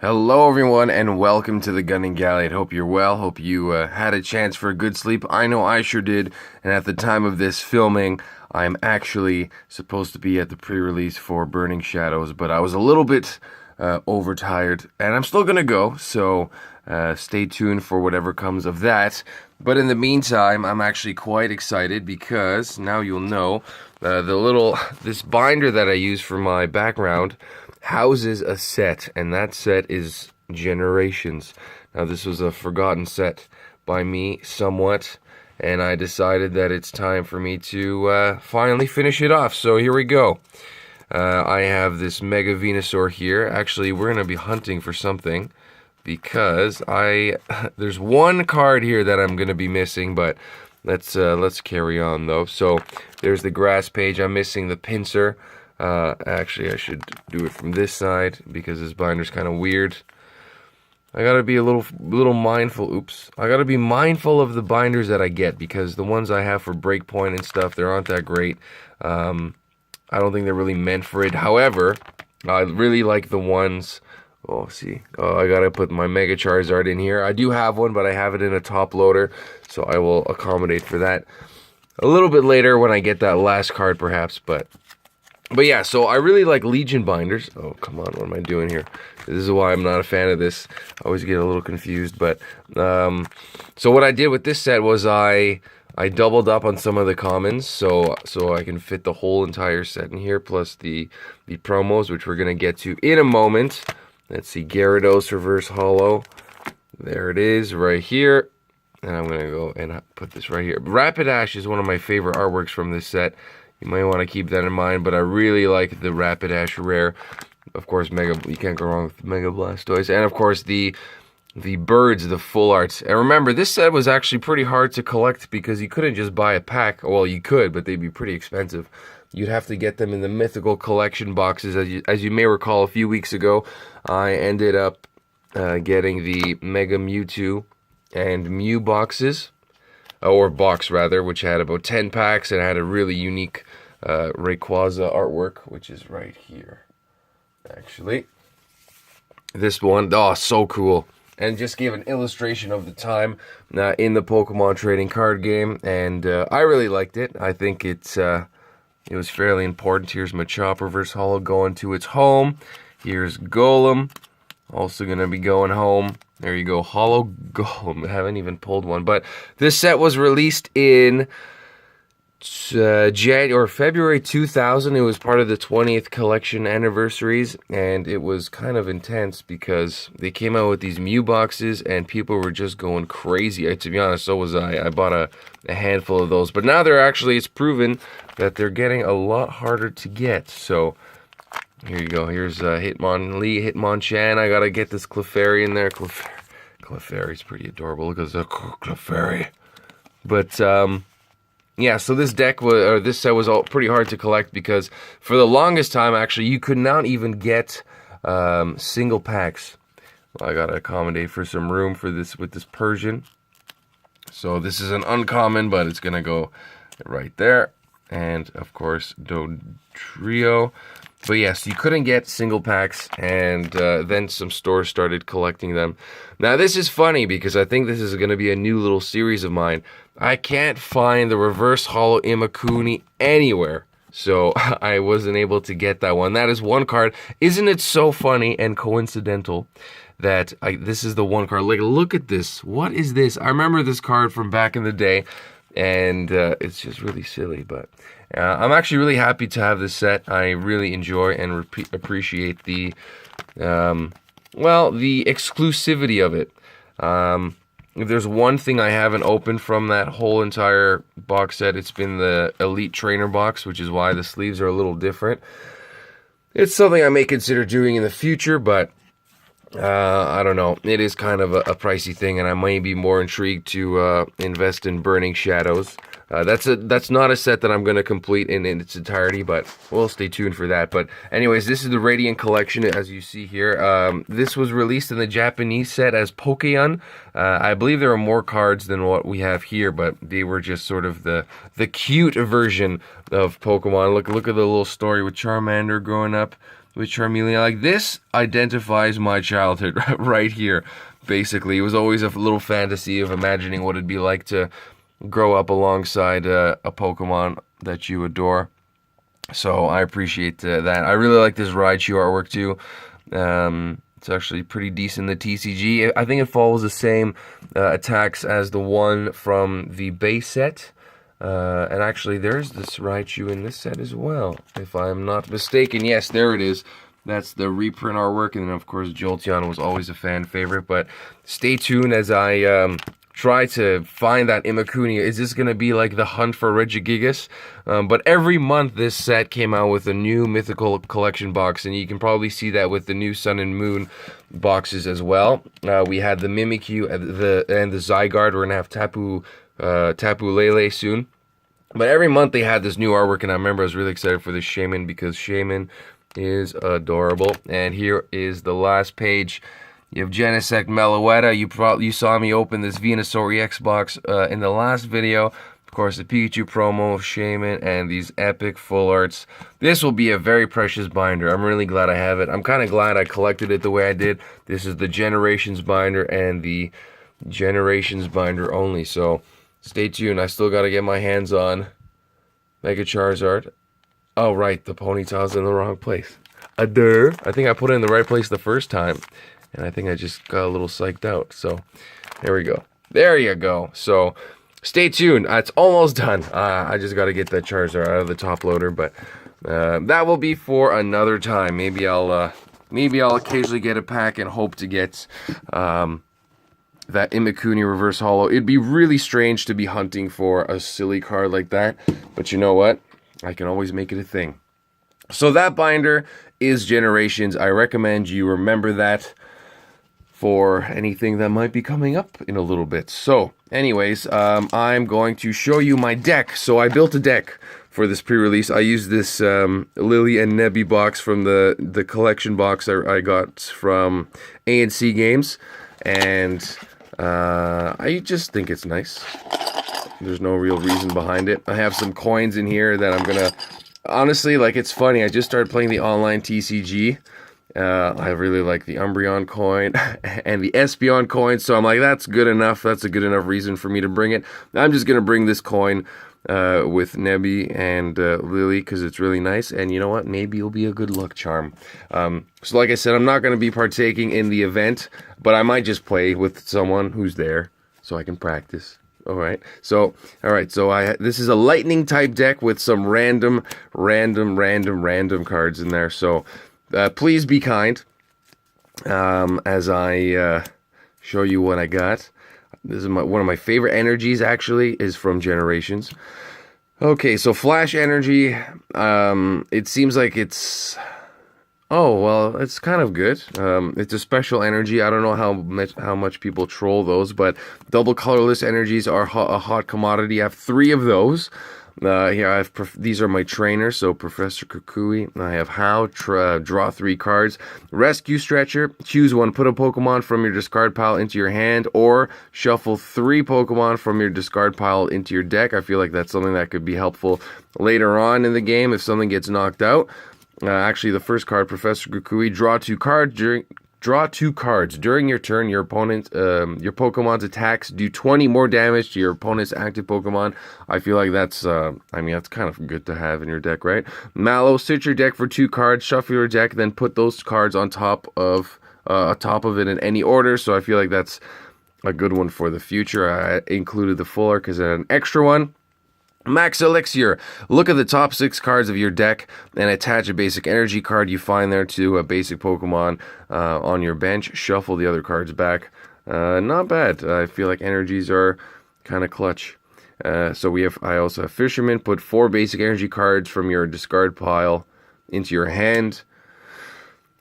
Hello, everyone, and welcome to the Gunning Galley. I hope you're well. Hope you had a chance for a good sleep. I know I sure did. And at the time of this filming, I'm actually supposed to be at the pre-release for Burning Shadows, but I was a little bit overtired, and I'm still gonna go. So stay tuned for whatever comes of that. But in the meantime, I'm actually quite excited because now you'll know this binder that I use for my background houses a set, and that set is Generations. Now, this was a forgotten set by me somewhat, and I decided that it's time for me to finally finish it off. So here we go. I have this Mega Venusaur here. Actually, we're going to be hunting for something because there's one card here that I'm going to be missing, but let's carry on though. So there's the grass page. I'm missing the pincer. Actually, I should do it from this side because this binder's kind of weird. I gotta be a little mindful. Oops. I gotta be mindful of the binders that I get because the ones I have for Breakpoint and stuff, they aren't that great. I don't think they're really meant for it. However, I really like the ones. Oh, see. Oh, I gotta put my Mega Charizard in here. I do have one, but I have it in a top loader, so I will accommodate for that a little bit later when I get that last card, perhaps. But yeah, so I really like Legion binders. Oh, come on, what am I doing here? This is why I'm not a fan of this. I always get a little confused. But so what I did with this set was I doubled up on some of the commons, so I can fit the whole entire set in here, plus the promos, which we're gonna get to in a moment. Let's see, Gyarados Reverse Holo. There it is, right here. And I'm gonna go and put this right here. Rapidash is one of my favorite artworks from this set. You might want to keep that in mind, but I really like the Rapidash rare. Of course, you can't go wrong with Mega Blastoise. And of course, the birds, the full arts. And remember, this set was actually pretty hard to collect because you couldn't just buy a pack. Well, you could, but they'd be pretty expensive. You'd have to get them in the mythical collection boxes. As you may recall, a few weeks ago, I ended up getting the Mega Mewtwo and Mew boxes. Or box rather, which had about 10 packs and had a really unique Rayquaza artwork, which is right here. Actually, this one, oh, so cool, and just gave an illustration of the time in the Pokemon trading card game, and I really liked it. I think it was fairly important. Here's Machop Reverse Holo going to its home. Here's Golem, also gonna be going home. There you go, Holo Golem. I haven't even pulled one, but this set was released in February 2000. It was part of the 20th collection anniversaries, and it was kind of intense because they came out with these Mew boxes, and people were just going crazy. To be honest, so was I. I bought a handful of those, but now it's proven that they're getting a lot harder to get. So here you go. Here's Hitmonlee, Hitmonchan. I gotta get this Clefairy in there. Clefairy's pretty adorable. Look at the Clefairy. But yeah. So this set was all pretty hard to collect because for the longest time, actually, you could not even get single packs. Well, I gotta accommodate for some room for this with this Persian. So this is an uncommon, but it's gonna go right there. And of course, Dodrio. But yes, you couldn't get single packs, and then some stores started collecting them. Now, this is funny because I think this is going to be a new little series of mine. I can't find the Reverse Holo Imakuni anywhere, so I wasn't able to get that one. That is one card. Isn't it so funny and coincidental that this is the one card? Like, look at this. What is this? I remember this card from back in the day, and it's just really silly, but I'm actually really happy to have this set. I really enjoy and appreciate the exclusivity of it. If there's one thing I haven't opened from that whole entire box set, it's been the Elite Trainer box, which is why the sleeves are a little different. It's something I may consider doing in the future, but I don't know. It is kind of a pricey thing, and I may be more intrigued to invest in Burning Shadows. That's not a set that I'm going to complete in its entirety, but we'll stay tuned for that. But anyways, this is the Radiant Collection, as you see here. This was released in the Japanese set as Pokéon. I believe there are more cards than what we have here, but they were just sort of the cute version of Pokemon. Look at the little story with Charmander growing up. with Charmeleon. Like, this identifies my childhood right here. Basically, it was always a little fantasy of imagining what it'd be like to grow up alongside a Pokemon that you adore. So I appreciate that. I really like this Raichu artwork too. It's actually pretty decent. The TCG, I think it follows the same attacks as the one from the base set. And actually, there's this Raichu in this set as well, if I'm not mistaken. Yes, there it is. That's the reprint artwork, and then of course Jolteon was always a fan favorite. But stay tuned as I try to find that Imakuni. Is this going to be like the hunt for Regigigas? But every month this set came out with a new mythical collection box, and you can probably see that with the new Sun and Moon boxes as well. We had the Mimikyu and the Zygarde. We're going to have Tapu Lele soon. But every month they had this new artwork, and I remember I was really excited for this Shaman because Shaman is adorable. And here is the last page. You have Genesect Meloetta. You saw me open this Venusaur EX box in the last video. Of course, the Pikachu promo of Shaman and these epic full arts. This will be a very precious binder. I'm really glad I have it. I'm kind of glad I collected it the way I did. This is the Generations binder and the Generations binder only. So stay tuned. I still got to get my hands on Mega Charizard. Oh, right. The ponytail's in the wrong place. I think I put it in the right place the first time. And I think I just got a little psyched out. So there we go. There you go. So stay tuned. It's almost done. I just got to get that Charizard out of the top loader. But that will be for another time. Maybe I'll occasionally get a pack and hope to get that Imakuni reverse holo. It'd be really strange to be hunting for a silly card like that. But you know what? I can always make it a thing. So that binder is Generations. I recommend you remember that for anything that might be coming up in a little bit. So anyways, I'm going to show you my deck. So I built a deck for this pre-release. I used this Lily and Nebby box from the collection box I got from A&C Games. And I just think it's nice. There's no real reason behind it. I have some coins in here that I'm gonna... Honestly, like, it's funny. I just started playing the online TCG. I really like the Umbreon coin and the Espeon coin. So I'm like, that's good enough. That's a good enough reason for me to bring it. I'm just gonna bring this coin with Nebby and Lily because it's really nice. And you know what? Maybe it'll be a good luck charm. So like I said, I'm not going to be partaking in the event, but I might just play with someone who's there so I can practice. All right. So this is a lightning type deck with some random cards in there. So please be kind as I show you what I got. This is one of my favorite energies, actually, is from Generations. Okay, so Flash Energy, it seems like it's... Oh, well, it's kind of good. It's a special energy. I don't know how much people troll those, but double colorless energies are a hot commodity. I have 3 of those. Here these are my trainers. So Professor Kukui. I have How, draw 3 cards. Rescue Stretcher. Choose one. Put a Pokemon from your discard pile into your hand, or shuffle 3 Pokemon from your discard pile into your deck. I feel like that's something that could be helpful later on in the game if something gets knocked out. Actually, the first card, Professor Kukui, draw 2 cards during your turn. Your Pokemon's attacks do 20 more damage to your opponent's active Pokemon. I feel like that's that's kind of good to have in your deck, right? Mallow, sit your deck for 2 cards, shuffle your deck, then put those cards on top of it in any order. So I feel like that's a good one for the future. I included the full art because I had an extra one. Max Elixir. Look at the top 6 cards of your deck and attach a basic energy card you find there to a basic Pokemon on your bench. Shuffle the other cards back. Not bad. I feel like energies are kind of clutch. I also have Fisherman. Put 4 basic energy cards from your discard pile into your hand.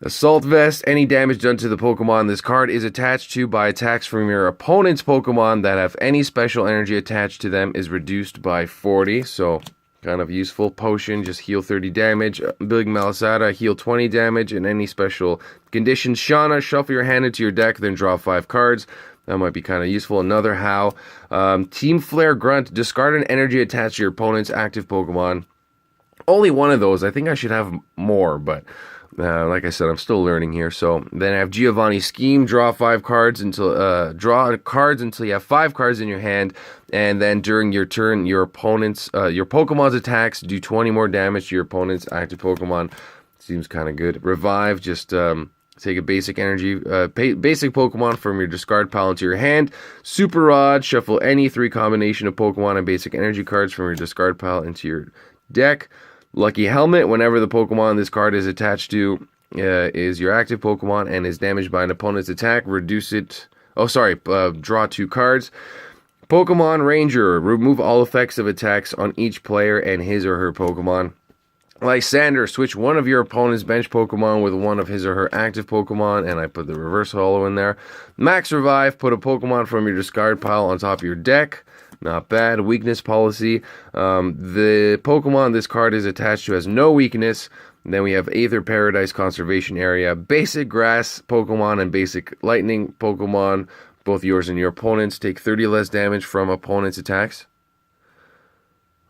Assault Vest. Any damage done to the Pokemon this card is attached to by attacks from your opponent's Pokemon that have any special energy attached to them is reduced by 40. So, kind of useful. Potion, just heal 30 damage. Big Malasada, heal 20 damage. And any special conditions. Shauna, shuffle your hand into your deck, then draw 5 cards. That might be kind of useful. Another How. Team Flare Grunt. Discard an energy attached to your opponent's active Pokemon. Only one of those. I think I should have more, but... Like I said, I'm still learning here. So then I have Giovanni's Scheme. Draw cards until you have 5 cards in your hand, and then during your turn, your Pokemon's attacks do 20 more damage to your opponent's active Pokemon. Seems kind of good. Revive, just take a basic energy, basic Pokemon from your discard pile into your hand. Super Rod, shuffle any 3 combination of Pokemon and basic energy cards from your discard pile into your deck. Lucky Helmet, whenever the Pokemon this card is attached to is your active Pokemon and is damaged by an opponent's attack, reduce it. Draw 2 cards. Pokemon Ranger, remove all effects of attacks on each player and his or her Pokemon. Lysander, switch one of your opponent's bench Pokemon with one of his or her active Pokemon, and I put the reverse holo in there. Max Revive, put a Pokemon from your discard pile on top of your deck. Not bad. Weakness policy. The Pokemon this card is attached to has no weakness. And then we have Aether Paradise Conservation Area. Basic Grass Pokemon and Basic Lightning Pokemon, both yours and your opponent's, take 30 less damage from opponent's attacks.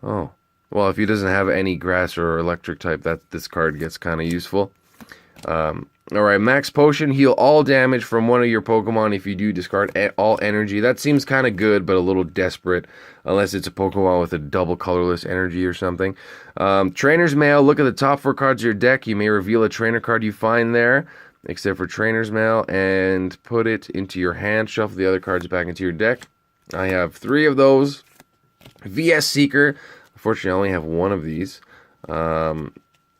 Oh. Well, if he doesn't have any grass or electric type, this card gets kind of useful. Alright, Max Potion, heal all damage from one of your Pokemon if you do discard all energy. That seems kind of good, but a little desperate, unless it's a Pokemon with a double colorless energy or something. Trainer's Mail, look at the top 4 cards of your deck. You may reveal a trainer card you find there, except for Trainer's Mail, and put it into your hand. Shuffle the other cards back into your deck. I have 3 of those. VS Seeker, unfortunately I only have 1 of these.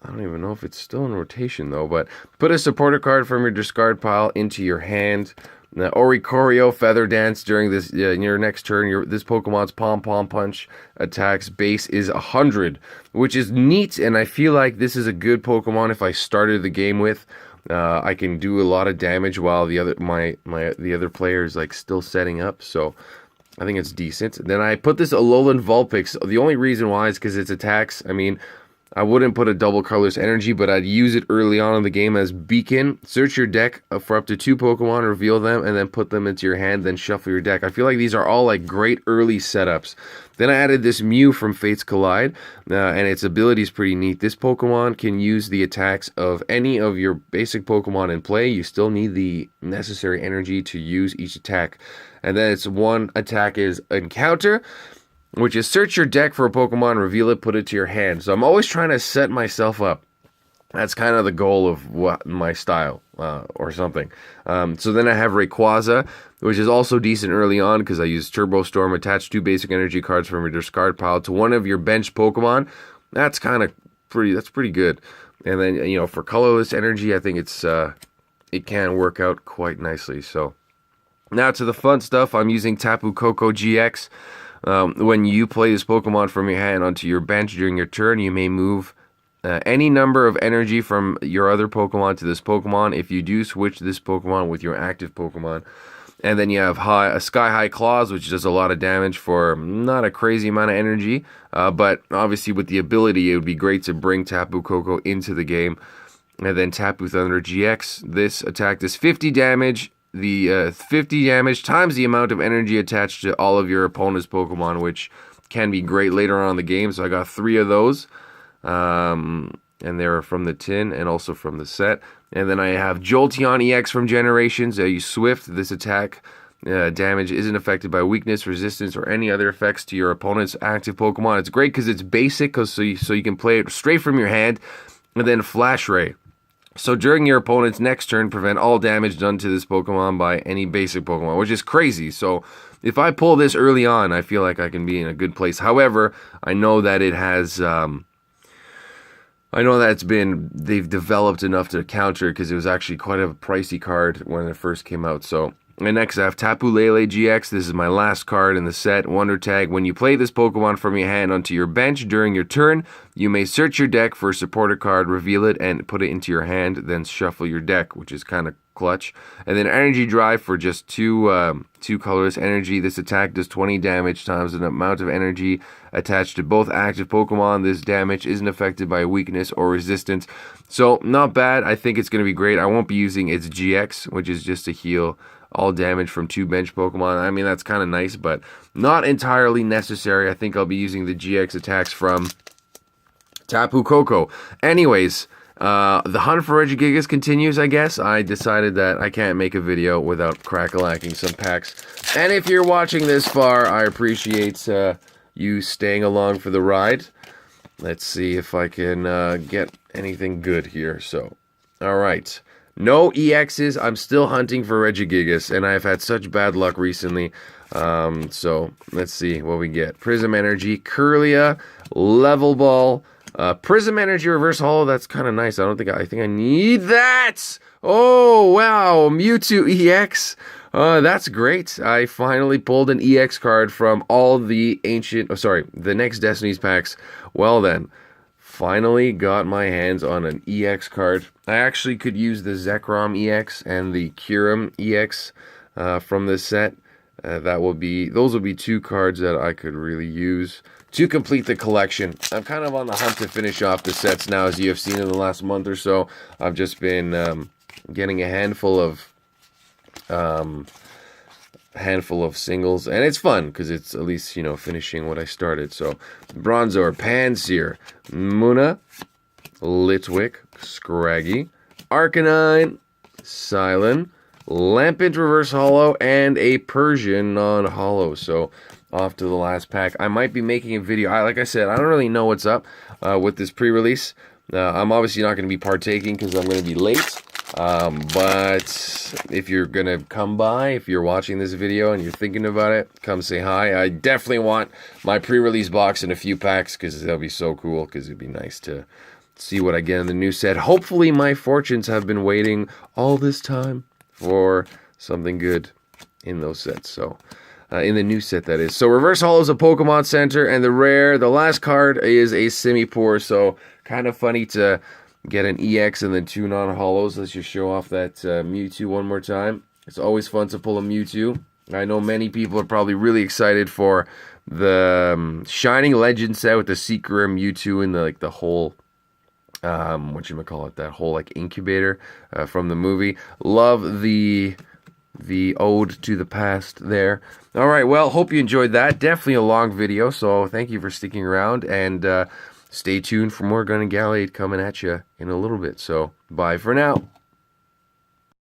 I don't even know if it's still in rotation, though, but put a supporter card from your discard pile into your hand. Oricorio, Feather Dance, during this your next turn, this Pokemon's Pom Pom Punch attacks base is 100, which is neat, and I feel like this is a good Pokemon if I started the game with. I can do a lot of damage while the other player is like still setting up, so I think it's decent. Then I put this Alolan Vulpix. The only reason why is because its attacks, I mean, I wouldn't put a double colorless energy, but I'd use it early on in the game as Beacon. Search your deck for up to 2 Pokemon, reveal them, and then put them into your hand, then shuffle your deck. I feel like these are all like great early setups. Then I added this Mew from Fates Collide, and its ability is pretty neat. This Pokemon can use the attacks of any of your basic Pokemon in play. You still need the necessary energy to use each attack. And then its one attack is Encounter, which is search your deck for a Pokemon, reveal it, put it to your hand. So I'm always trying to set myself up. That's kind of the goal of what my style, or something. So then I have Rayquaza, which is also decent early on because I use Turbo Storm, attach 2 basic energy cards from your discard pile to one of your bench Pokemon. That's pretty good. And then, for colorless energy, I think it can work out quite nicely. So now to the fun stuff. I'm using Tapu Koko GX. When you play this Pokemon from your hand onto your bench during your turn, you may move any number of energy from your other Pokemon to this Pokemon. If you do, switch this Pokemon with your active Pokemon. And then you have Sky High Claws, which does a lot of damage for not a crazy amount of energy. But obviously with the ability, it would be great to bring Tapu Koko into the game. And then Tapu Thunder GX. This attack does 50 damage. The 50 damage times the amount of energy attached to all of your opponent's Pokemon, which can be great later on in the game. So I got 3 of those, and they're from the tin and also from the set. And then I have Jolteon EX from Generations. You Swift. This attack damage isn't affected by weakness, resistance, or any other effects to your opponent's active Pokemon. It's great because it's basic, so you can play it straight from your hand. And then Flash Ray. So during your opponent's next turn, prevent all damage done to this Pokemon by any basic Pokemon, which is crazy. So if I pull this early on, I feel like I can be in a good place. However, I know that it has, they've developed enough to counter because it was actually quite a pricey card when it first came out. So, and next I have Tapu Lele GX. This is my last card in the set. Wonder Tag. When you play this Pokemon from your hand onto your bench during your turn, you may search your deck for a supporter card, reveal it, and put it into your hand, then shuffle your deck, which is kind of clutch. And then Energy Drive for just 2 colorless energy. This attack does 20 damage times an amount of energy attached to both active Pokemon. This damage isn't affected by weakness or resistance. So, not bad. I think it's going to be great. I won't be using its GX, which is just to heal all damage from 2 bench Pokemon. I mean, that's kind of nice, but not entirely necessary. I think I'll be using the GX attacks from Tapu Koko. Anyways, The hunt for Regigigas continues, I guess. I decided that I can't make a video without crack-a-lacking some packs. And if you're watching this far, I appreciate you staying along for the ride. Let's see if I can get anything good here. So, alright. No EXs. I'm still hunting for Regigigas, and I've had such bad luck recently. So, let's see what we get. Prism Energy, Curlia, Level Ball, Prism Energy Reverse Holo. That's kind of nice. I think I need that. Oh, wow. Mewtwo EX. That's great. I finally pulled an EX card from all the the next Destiny's packs. Well then, finally got my hands on an EX card. I actually could use the Zekrom EX and the Kyurem EX from this set. Those will be two cards that I could really use to complete the collection. I'm kind of on the hunt to finish off the sets now, as you have seen in the last month or so. I've just been getting a handful of singles, and it's fun because it's at least, you know, finishing what I started. So Bronzor, Panseer, Munna, Litwick, Scraggy, Arcanine, Silent, Lampent Reverse Holo, and a Persian non-holo. So off to the last pack. I might be making a video. Like I said, I don't really know what's up with this pre-release. I'm obviously not going to be partaking because I'm going to be late. But if you're going to come by, if you're watching this video and you're thinking about it, come say hi. I definitely want my pre-release box in a few packs because that'll be so cool, because it'd be nice to see what I get in the new set. Hopefully my fortunes have been waiting all this time for something good in those sets. So, in the new set, that is. So, Reverse Holo is a Pokemon Center, and the last card is a Simipour. So, kind of funny to get an EX and then two non-holos. Let's just show off that Mewtwo one more time. It's always fun to pull a Mewtwo. I know many people are probably really excited for the Shining Legend set with the Secret Mewtwo and the whole that whole incubator from the movie. Love the ode to the past there. All right, well, hope you enjoyed that. Definitely a long video, so thank you for sticking around, and stay tuned for more Gun and Gallade coming at you in a little bit. So bye for now.